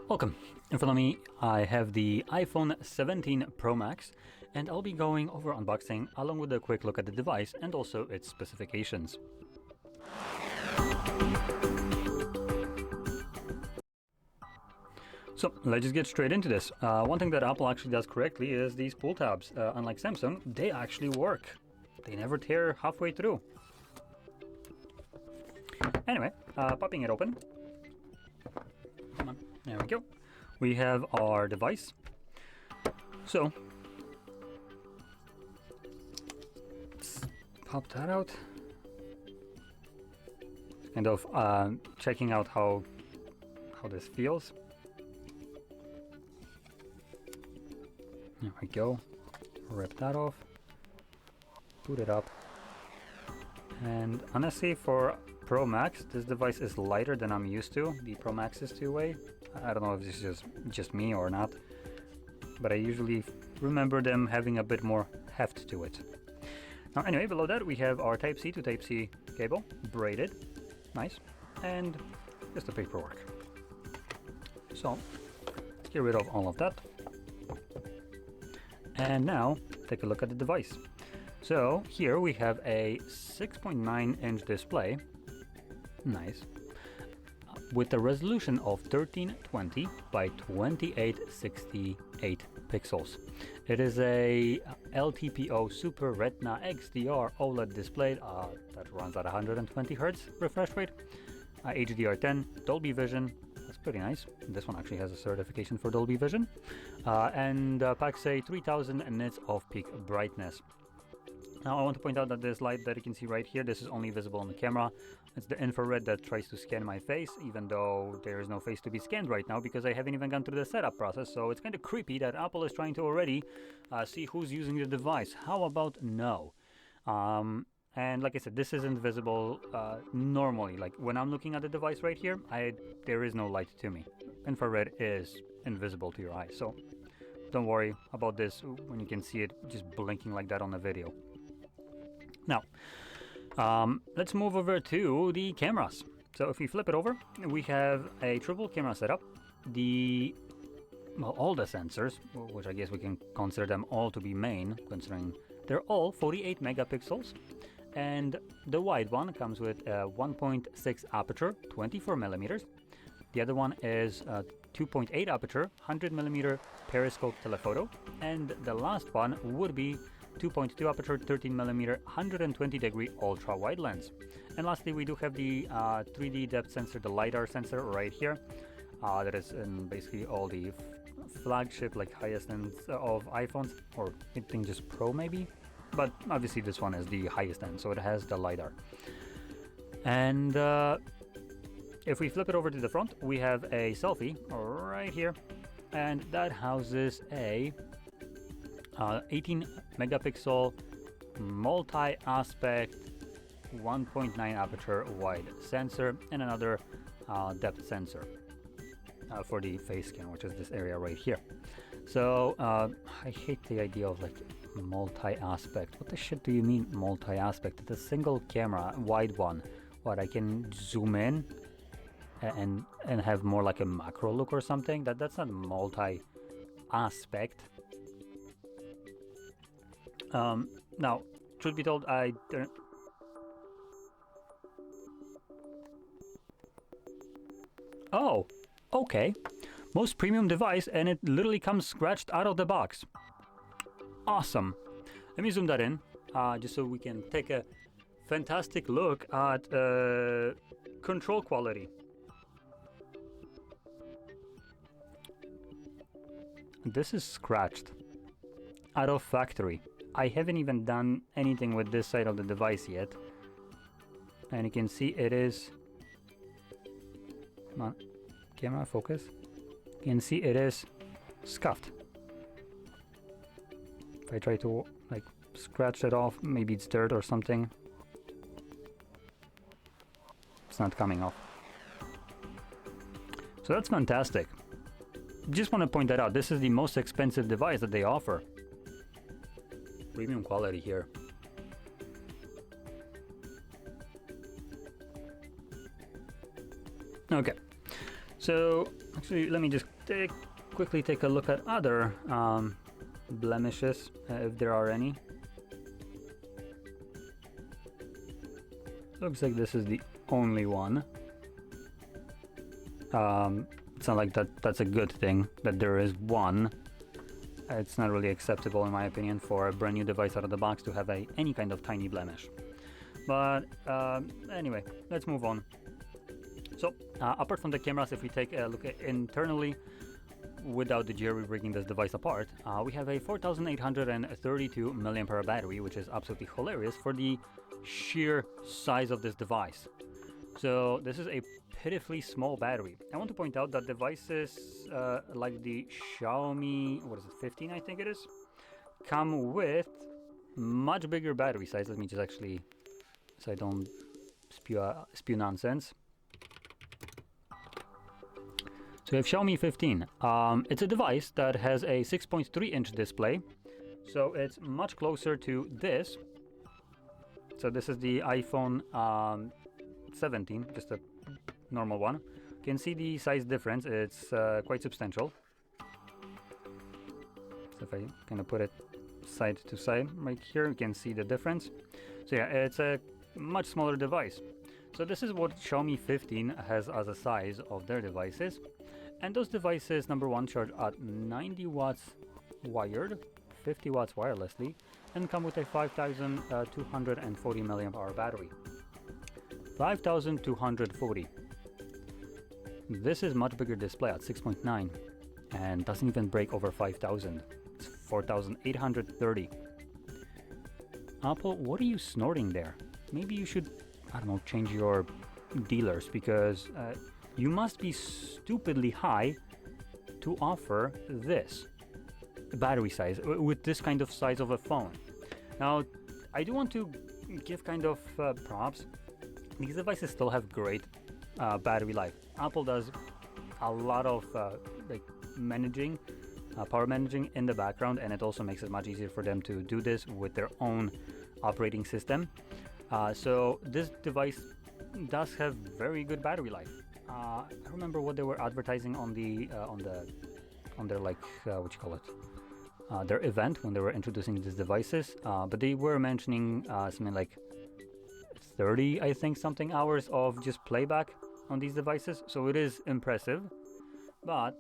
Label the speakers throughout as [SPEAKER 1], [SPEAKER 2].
[SPEAKER 1] Welcome. In front of me I have the iPhone 17 Pro Max, and I'll be going over unboxing along with a quick look at the device and also its specifications. So let's just get straight into this. One thing that Apple actually does correctly is these pull tabs. Unlike Samsung, they actually work. They never tear halfway through. Anyway, popping it open. Come on, there we go. We have our device. So, let's pop that out. Kind of checking out how this feels. There we go. Rip that off. Boot it up. And honestly, for Pro Max, this device is lighter than I'm used to. The Pro Max is two-way. I don't know if this is just me or not, but I usually remember them having a bit more heft to it. Now anyway, below that we have our Type-C to Type-C cable, braided, nice, and just the paperwork. So let's get rid of all of that. And now take a look at the device. So here we have a 6.9-inch display, nice, with a resolution of 1320 by 2868 pixels. It is a LTPO Super Retina XDR OLED display that runs at 120 Hz refresh rate, HDR10, Dolby Vision. That's pretty nice. This one actually has a certification for Dolby Vision, and packs a 3000 nits of peak brightness. Now I want to point out that this light that you can see right here, this is only visible on the camera. It's the infrared that tries to scan my face, even though there is no face to be scanned right now because I haven't even gone through the setup process. So it's kind of creepy that Apple is trying to already see who's using the device. How about no? And like I said, this isn't visible normally. Like when I'm looking at the device right here, there is no light to me. Infrared is invisible to your eyes. So don't worry about this when you can see it just blinking like that on the video. Now, let's move over to the cameras. So if we flip it over, we have a triple camera setup. All the sensors, which I guess we can consider them all to be main, considering they're all 48 megapixels. And the wide one comes with a 1.6 aperture, 24 millimeters. The other one is 2.8 aperture, 100 millimeter periscope telephoto. And the last one would be 2.2 aperture, 13 millimeter, 120 degree ultra wide lens. And lastly, we do have the 3D depth sensor, the LiDAR sensor right here. That is in basically all the flagship, like highest ends of iPhones, or I think just Pro maybe. But obviously this one is the highest end, so it has the LiDAR. And if we flip it over to the front, we have a selfie right here, and that houses a 18 megapixel multi-aspect 1.9 aperture wide sensor and another depth sensor for the face scan, which is this area right here. So I hate the idea of like multi-aspect. What the shit do you mean multi-aspect? It's a single camera, wide one. What, I can zoom in and have more like a macro look or something? That's not multi-aspect. Now, truth be told, I don't... Oh, okay. Most premium device, and it literally comes scratched out of the box. Awesome. Let me zoom that in, just so we can take a fantastic look at control quality. This is scratched out of factory. I haven't even done anything with this side of the device yet. And you can see it is... Come on, camera, focus. You can see it is scuffed. If I try to like scratch it off, maybe it's dirt or something. It's not coming off. So that's fantastic. Just want to point that out. This is the most expensive device that they offer. Premium quality here. Okay, So actually, let me just quickly take a look at other blemishes, if there are any. Looks like this is the only one. It's not like that's a good thing that there is one. It's not really acceptable, in my opinion, for a brand new device out of the box to have any kind of tiny blemish. But anyway, let's move on. So apart from the cameras, if we take a look at internally, without the jerry-rigging this device apart, we have a 4832 mAh battery, which is absolutely hilarious for the sheer size of this device. So this is a pitifully small battery. I want to point out that devices like the Xiaomi, what is it, 15 I think it is, come with much bigger battery size. Let me just actually, so I don't spew nonsense. So we have Xiaomi 15. It's a device that has a 6.3-inch display, so it's much closer to this. So this is the iPhone 17, just a normal one. You can see the size difference. It's quite substantial. So if I kind of put it side to side right here, you can see the difference. So yeah, it's a much smaller device. So this is what Xiaomi 15 has as a size of their devices. And those devices, number one, charge at 90 watts wired, 50 watts wirelessly, and come with a 5240 mAh battery. 5240. This is much bigger display at 6.9 and doesn't even break over 5000. It's 4830. Apple, what are you snorting there? Maybe you should, I don't know, change your dealers, because you must be stupidly high to offer this battery size with this kind of size of a phone. Now, I do want to give kind of props. These devices still have great battery life. Apple does a lot of like managing, power managing in the background, and it also makes it much easier for them to do this with their own operating system. So this device does have very good battery life. I remember what they were advertising on their like what you call it, their event when they were introducing these devices. But they were mentioning something like 30, I think, something hours of just playback on these devices. So it is impressive. But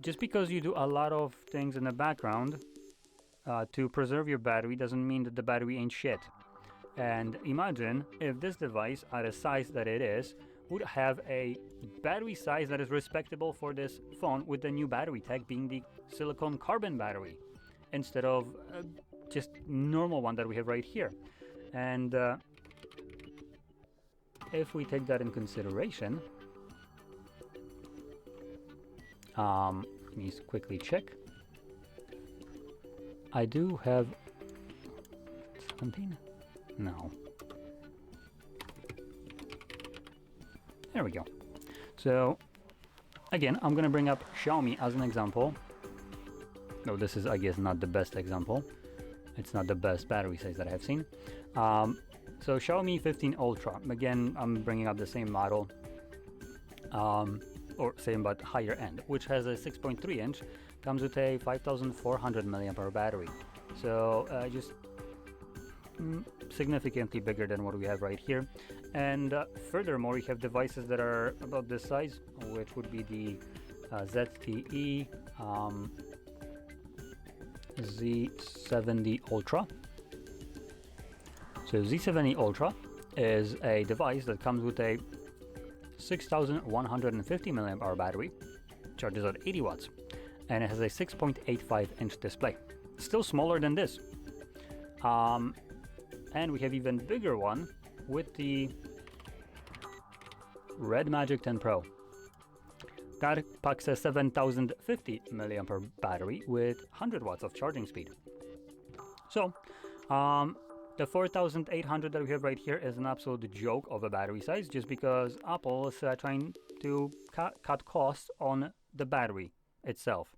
[SPEAKER 1] just because you do a lot of things in the background to preserve your battery doesn't mean that the battery ain't shit. And imagine if this device, at a size that it is, would have a battery size that is respectable for this phone, with the new battery tech being the silicon carbon battery instead of just normal one that we have right here. And if we take that in consideration, let me quickly check. I do have 17? No. There we go. So again, I'm gonna bring up Xiaomi as an example. No, this is, I guess, not the best example. It's not the best battery size that I have seen. So Xiaomi 15 Ultra. Again, I'm bringing up the same model, or same but higher end, which has a 6.3-inch, comes with a 5400 mAh battery. So just significantly bigger than what we have right here. And furthermore, you have devices that are about this size, which would be the ZTE Z70 Ultra. So Z70 Ultra is a device that comes with a 6150 mAh battery, charges at 80 watts, and it has a 6.85-inch display. Still smaller than this. And we have even bigger one with the Redmi 10 Pro. That packs a 7050 mAh battery with 100 watts of charging speed. So, the 4800 that we have right here is an absolute joke of a battery size, just because Apple is trying to cut costs on the battery itself.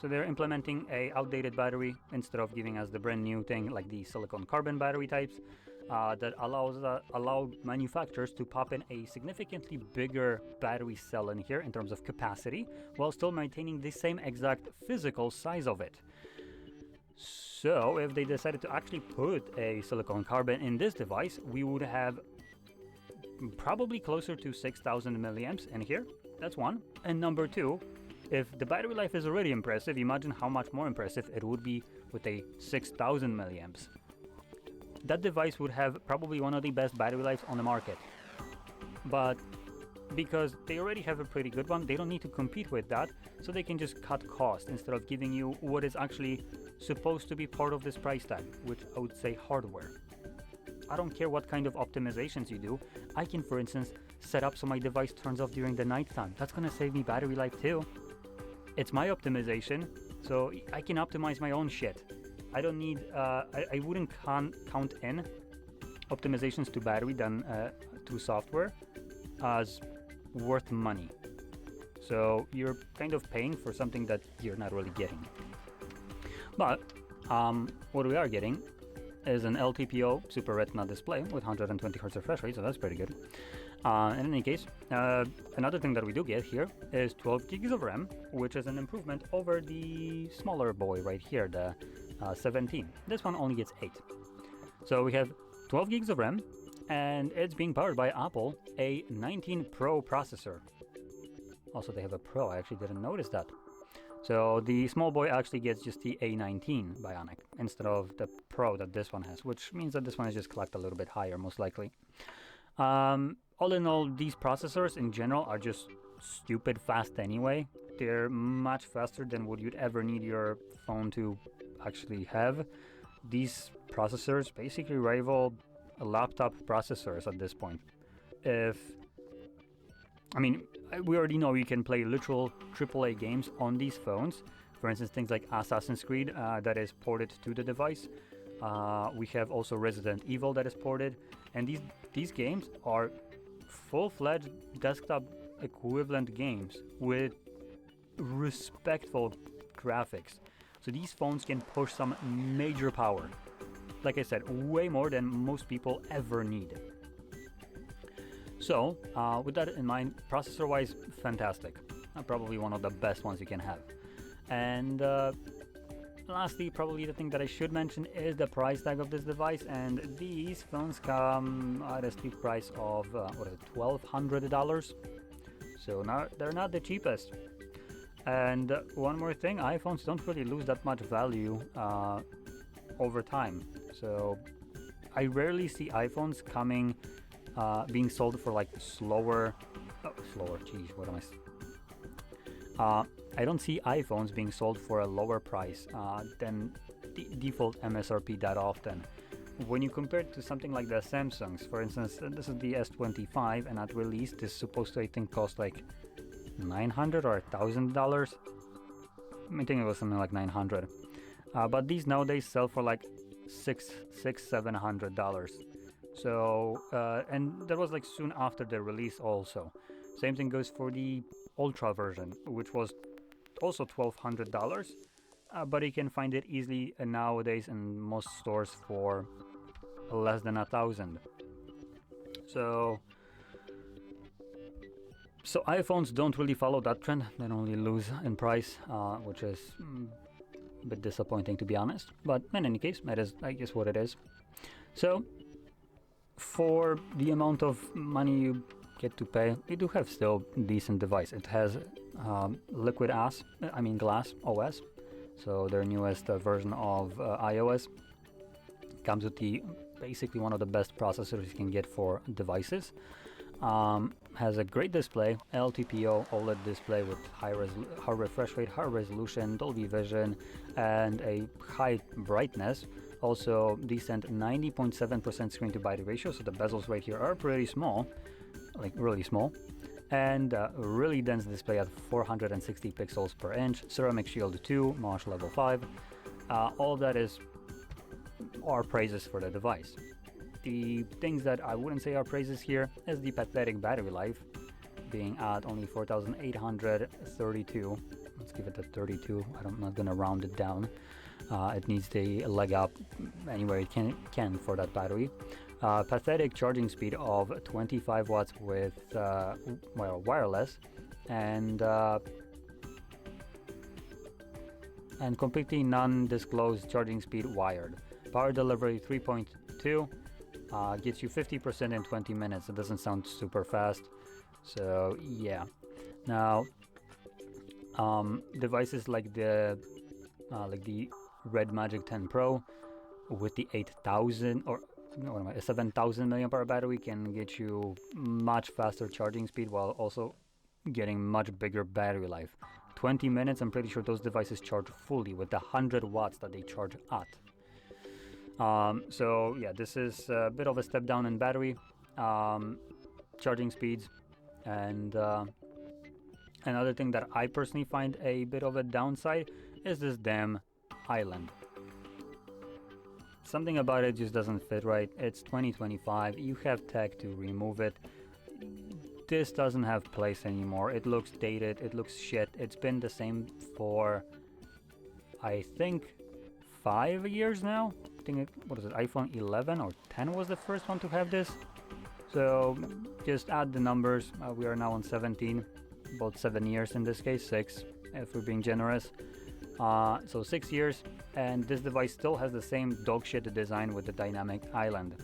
[SPEAKER 1] So they're implementing a outdated battery instead of giving us the brand new thing like the silicon carbon battery types. that allow manufacturers to pop in a significantly bigger battery cell in here in terms of capacity, while still maintaining the same exact physical size of it. So if they decided to actually put a silicon carbide in this device, we would have probably closer to 6,000 milliamps in here. That's one. And number two, if the battery life is already impressive, imagine how much more impressive it would be with a 6,000 milliamps. That device would have probably one of the best battery lives on the market. But because they already have a pretty good one, they don't need to compete with that, so they can just cut cost instead of giving you what is actually supposed to be part of this price tag, which I would say hardware. I don't care what kind of optimizations you do. I can, for instance, set up so my device turns off during the nighttime. That's gonna save me battery life too. It's my optimization, so I can optimize my own shit. I don't need, I wouldn't count in optimizations to battery done to software as worth money. So you're kind of paying for something that you're not really getting. But what we are getting is an LTPO Super Retina display with 120 Hz refresh rate, so that's pretty good. In any case, another thing that we do get here is 12 gigs of RAM, which is an improvement over the smaller boy right here, the 17. This one only gets 8. So we have 12 gigs of RAM, and it's being powered by Apple A19 Pro processor. Also, they have a Pro. I actually didn't notice that. So the small boy actually gets just the A19 Bionic instead of the Pro that this one has, which means that this one is just clocked a little bit higher, most likely. All in all, these processors in general are just stupid fast anyway. They're much faster than what you'd ever need your phone to actually have. These processors basically rival laptop processors at this point. We already know you can play literal AAA games on these phones. For instance, things like Assassin's Creed that is ported to the device. We have also Resident Evil that is ported. And these games are full-fledged desktop equivalent games with respectful graphics. So these phones can push some major power. Like I said, way more than most people ever need. So, with that in mind, processor-wise, fantastic. Probably one of the best ones you can have. And lastly, probably the thing that I should mention is the price tag of this device. And these phones come at a steep price of, $1,200. So they're not the cheapest. And one more thing, iPhones don't really lose that much value over time. So I rarely see iPhones being sold for like I don't see iPhones being sold for a lower price than the default MSRP that often. When you compare it to something like the Samsungs, for instance, this is the S25, and at release this is supposed to, I think, cost like $900 or $1,000. I think it was something like $900. But these nowadays sell for like $700. So, and that was like soon after the release also. Same thing goes for the Ultra version, which was also $1,200. But you can find it easily nowadays in most stores for less than $1,000. So iPhones don't really follow that trend. They only lose in price, which is a bit disappointing, to be honest. But in any case, that is, I guess, what it is. So for the amount of money you get to pay, they do have still decent device. It has Glass OS, so their newest version of iOS comes with basically one of the best processors you can get for devices. Has a great display, LTPO OLED display with high refresh rate, high resolution, Dolby Vision, and a high brightness. Also decent 90.7% screen to body ratio, so the bezels right here are pretty small, like really small, and really dense display at 460 pixels per inch, ceramic shield 2, Mosh level 5. All of that are praises for the device. The things that I wouldn't say are praises here is the pathetic battery life, being at only 4,832. Let's give it a 32. I'm not gonna round it down. It needs the leg up anywhere it can for that battery. Pathetic charging speed of 25 watts with wireless, and completely non-disclosed charging speed wired. Power delivery 3.2, gets you 50% in 20 minutes. It doesn't sound super fast, so yeah. Now, devices like the Red Magic 10 Pro with the 8,000 or 7,000 mAh battery can get you much faster charging speed while also getting much bigger battery life. 20 minutes, I'm pretty sure those devices charge fully with the 100 watts that they charge at. So yeah, this is a bit of a step down in battery, charging speeds, and another thing that I personally find a bit of a downside is this damn island. Something about it just doesn't fit right. It's 2025, you have tech to remove it. This doesn't have place anymore. It looks dated, it looks shit. It's been the same for, I think, 5 years now. I think what is it, iPhone 11 or 10 was the first one to have this. So just add the numbers. We are now on 17, about 7 years in this case, 6 if we're being generous. So 6 years, and this device still has the same dog shit design with the dynamic island.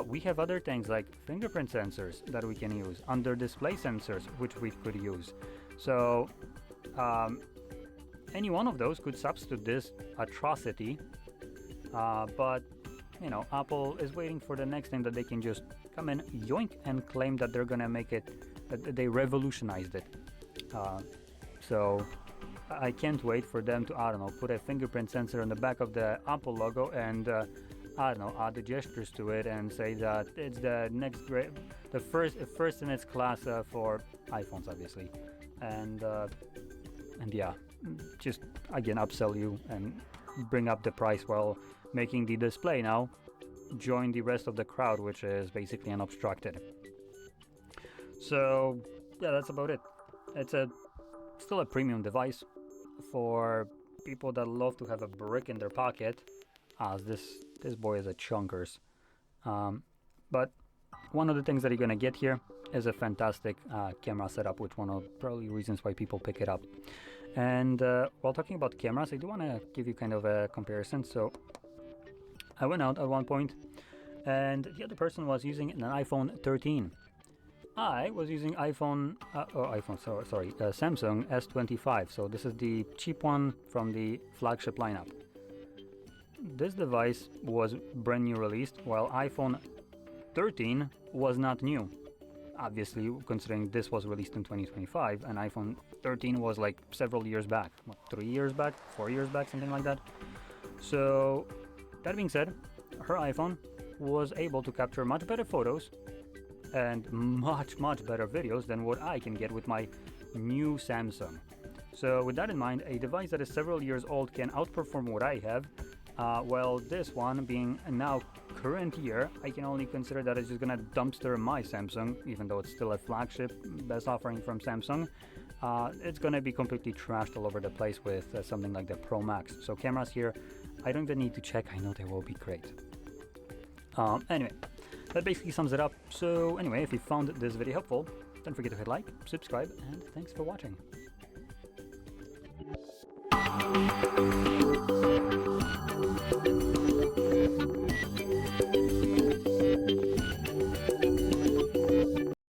[SPEAKER 1] We have other things like fingerprint sensors that we can use, under display sensors which we could use. So any one of those could substitute this atrocity, but you know, Apple is waiting for the next thing that they can just come in, yoink, and claim that they're gonna make it, that they revolutionized it. So I can't wait for them to, I don't know, put a fingerprint sensor on the back of the Apple logo and I don't know, add the gestures to it and say that it's the next great, the first in its class for iPhones, obviously, and yeah, just again upsell you and bring up the price while making the display now join the rest of the crowd, which is basically unobstructed. So yeah, that's about it. It's still a premium device for people that love to have a brick in their pocket, as this boy is a chunkers. But one of the things that you're gonna get here is a fantastic camera setup, which one of probably reasons why people pick it up. And while talking about cameras, I do want to give you kind of a comparison. So I went out at one point and the other person was using an iPhone 13. I was using Samsung S25. So this is the cheap one from the flagship lineup. This device was brand new released, while iPhone 13 was not new. Obviously, considering this was released in 2025, and iPhone 13 was like several years back, 3 years back, 4 years back, something like that. So that being said, her iPhone was able to capture much better photos and much better videos than what I can get with my new Samsung. So with that in mind, a device that is several years old can outperform what I have. Well, this one being now current year, I can only consider that it's just gonna dumpster my Samsung, even though it's still a flagship, best offering from Samsung. It's gonna be completely trashed all over the place with something like the Pro Max. So cameras here, I don't even need to check, I know they will be great. Anyway, that basically sums it up. So anyway, if you found this video helpful, don't forget to hit like, subscribe, and thanks for watching.